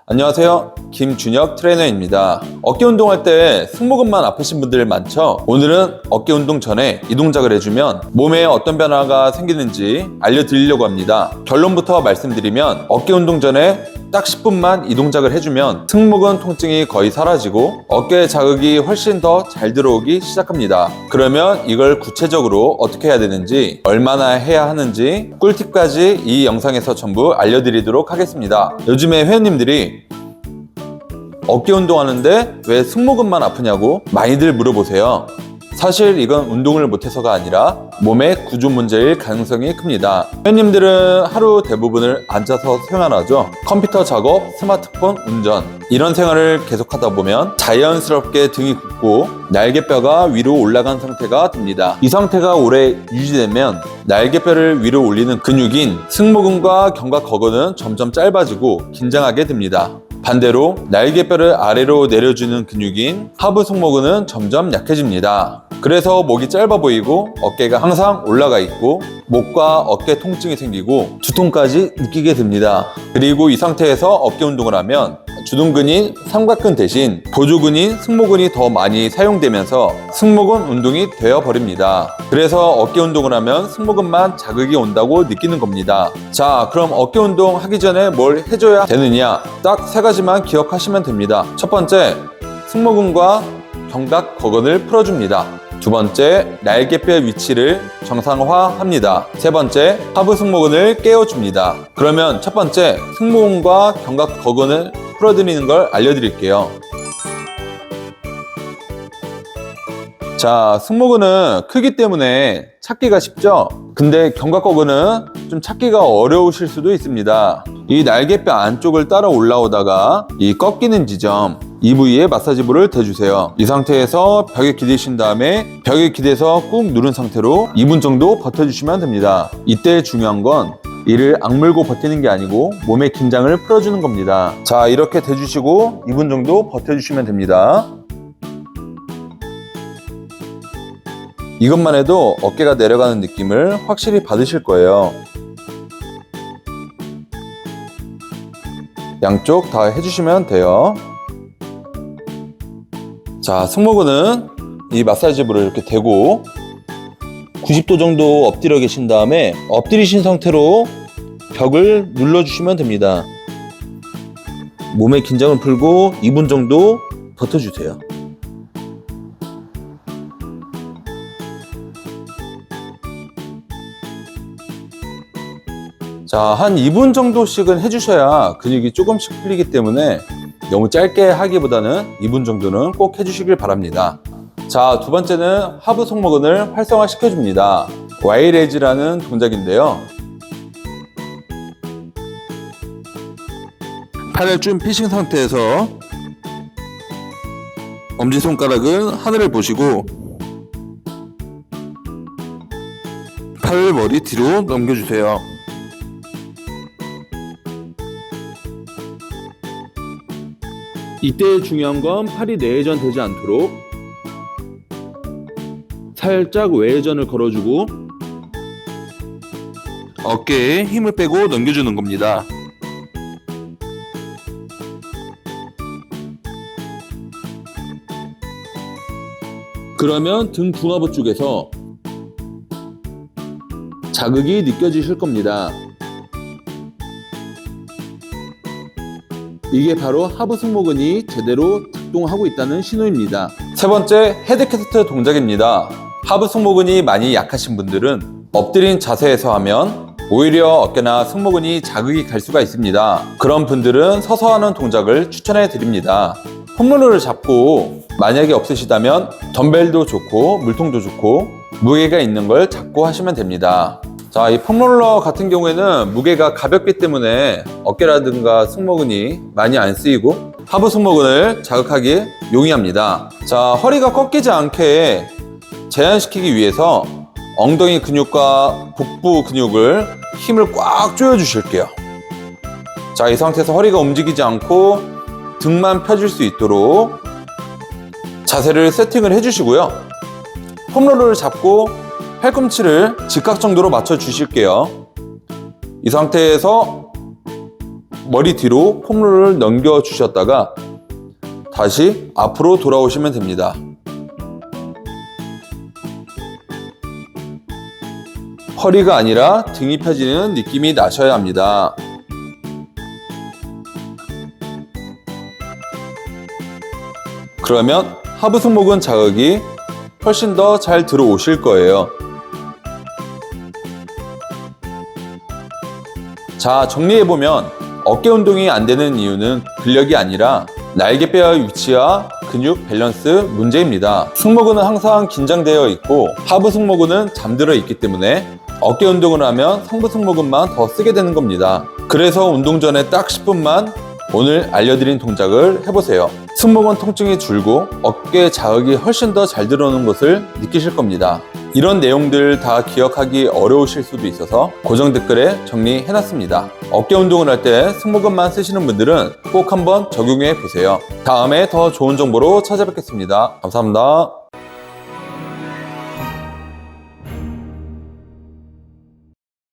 안녕하세요, 김준혁 트레이너입니다. 어깨 운동할 때 승모근만 아프신 분들 많죠? 오늘은 어깨 운동 전에 이 동작을 해주면 몸에 어떤 변화가 생기는지 알려드리려고 합니다. 결론부터 말씀드리면 어깨 운동 전에 딱 10분만 이 동작을 해주면 승모근 통증이 거의 사라지고 어깨에 자극이 훨씬 더 잘 들어오기 시작합니다. 그러면 이걸 구체적으로 어떻게 해야 되는지, 얼마나 해야 하는지 꿀팁까지 이 영상에서 전부 알려드리도록 하겠습니다. 요즘에 회원님들이 어깨 운동하는데 왜 승모근만 아프냐고 많이들 물어보세요. 사실 이건 운동을 못해서가 아니라 몸의 구조 문제일 가능성이 큽니다. 회원님들은 하루 대부분을 앉아서 생활하죠. 컴퓨터 작업, 스마트폰, 운전 이런 생활을 계속하다 보면 자연스럽게 등이 굽고 날개뼈가 위로 올라간 상태가 됩니다. 이 상태가 오래 유지되면 날개뼈를 위로 올리는 근육인 승모근과 견갑거근은 점점 짧아지고 긴장하게 됩니다. 반대로 날개뼈를 아래로 내려주는 근육인 하부 승모근은 점점 약해집니다. 그래서 목이 짧아 보이고 어깨가 항상 올라가 있고 목과 어깨 통증이 생기고 두통까지 느끼게 됩니다. 그리고 이 상태에서 어깨 운동을 하면 주둔근인 삼각근 대신 보조근인 승모근이 더 많이 사용되면서 승모근 운동이 되어버립니다. 그래서 어깨 운동을 하면 승모근만 자극이 온다고 느끼는 겁니다. 자, 그럼 어깨 운동 하기 전에 뭘 해줘야 되느냐? 딱 세 가지만 기억하시면 됩니다. 첫 번째, 승모근과 견갑거근을 풀어줍니다. 두 번째, 날개뼈 위치를 정상화합니다. 세 번째, 하부 승모근을 깨워줍니다. 그러면 첫 번째, 승모근과 견갑거근을 풀어드리는 걸 알려드릴게요. 자, 승모근은 크기 때문에 찾기가 쉽죠? 근데 견갑거근은 좀 찾기가 어려우실 수도 있습니다. 이 날개뼈 안쪽을 따라 올라오다가 이 꺾이는 지점, 이 부위에 마사지볼을 대주세요. 이 상태에서 벽에 기대신 다음에 벽에 기대서 꾹 누른 상태로 2분 정도 버텨주시면 됩니다. 이때 중요한 건 이를 악물고 버티는 게 아니고 몸의 긴장을 풀어주는 겁니다. 자, 이렇게 대주시고 2분 정도 버텨주시면 됩니다. 이것만 해도 어깨가 내려가는 느낌을 확실히 받으실 거예요. 양쪽 다 해주시면 돼요. 자, 승모근은 이 마사지볼을 이렇게 대고 90도 정도 엎드려 계신 다음에 엎드리신 상태로 벽을 눌러주시면 됩니다. 몸의 긴장을 풀고 2분 정도 버텨주세요. 자, 한 2분 정도씩은 해주셔야 근육이 조금씩 풀리기 때문에 너무 짧게 하기보다는 2분 정도는 꼭 해주시길 바랍니다. 자, 두 번째는 하부 승모근을 활성화 시켜줍니다. 와이레이즈라는 동작인데요. 팔을 쭉 펴신 상태에서 엄지손가락은 하늘을 보시고 팔을 머리 뒤로 넘겨주세요. 이때 중요한 건 팔이 내회전되지 않도록 살짝 외회전을 걸어주고 어깨에 힘을 빼고 넘겨주는 겁니다. 그러면 등 중하부 쪽에서 자극이 느껴지실 겁니다. 이게 바로 하부 승모근이 제대로 작동하고 있다는 신호입니다. 세 번째, 헤드캐스트 동작입니다. 하부 승모근이 많이 약하신 분들은 엎드린 자세에서 하면 오히려 어깨나 승모근이 자극이 갈 수가 있습니다. 그런 분들은 서서 하는 동작을 추천해 드립니다. 폼롤러를 잡고 만약에 없으시다면 덤벨도 좋고 물통도 좋고 무게가 있는 걸 잡고 하시면 됩니다. 자, 이 폼롤러 같은 경우에는 무게가 가볍기 때문에 어깨라든가 승모근이 많이 안 쓰이고 하부 승모근을 자극하기 용이합니다. 자, 허리가 꺾이지 않게 제한시키기 위해서 엉덩이 근육과 복부 근육을 힘을 꽉 조여 주실게요. 자, 이 상태에서 허리가 움직이지 않고 등만 펴질 수 있도록 자세를 세팅을 해주시고요. 폼롤러를 잡고 팔꿈치를 직각 정도로 맞춰 주실게요. 이 상태에서 머리 뒤로 폼롤을 넘겨 주셨다가 다시 앞으로 돌아오시면 됩니다. 허리가 아니라 등이 펴지는 느낌이 나셔야 합니다. 그러면 하부 승모근 자극이 훨씬 더 잘 들어오실 거예요. 자, 정리해보면 어깨 운동이 안 되는 이유는 근력이 아니라 날개뼈의 위치와 근육 밸런스 문제입니다. 승모근은 항상 긴장되어 있고 하부 승모근은 잠들어 있기 때문에 어깨 운동을 하면 상부 승모근만 더 쓰게 되는 겁니다. 그래서 운동 전에 딱 10분만 오늘 알려드린 동작을 해보세요. 승모근 통증이 줄고 어깨 자극이 훨씬 더 잘 들어오는 것을 느끼실 겁니다. 이런 내용들 다 기억하기 어려우실 수도 있어서 고정 댓글에 정리해놨습니다. 어깨 운동을 할 때 승모근만 쓰시는 분들은 꼭 한번 적용해 보세요. 다음에 더 좋은 정보로 찾아뵙겠습니다. 감사합니다.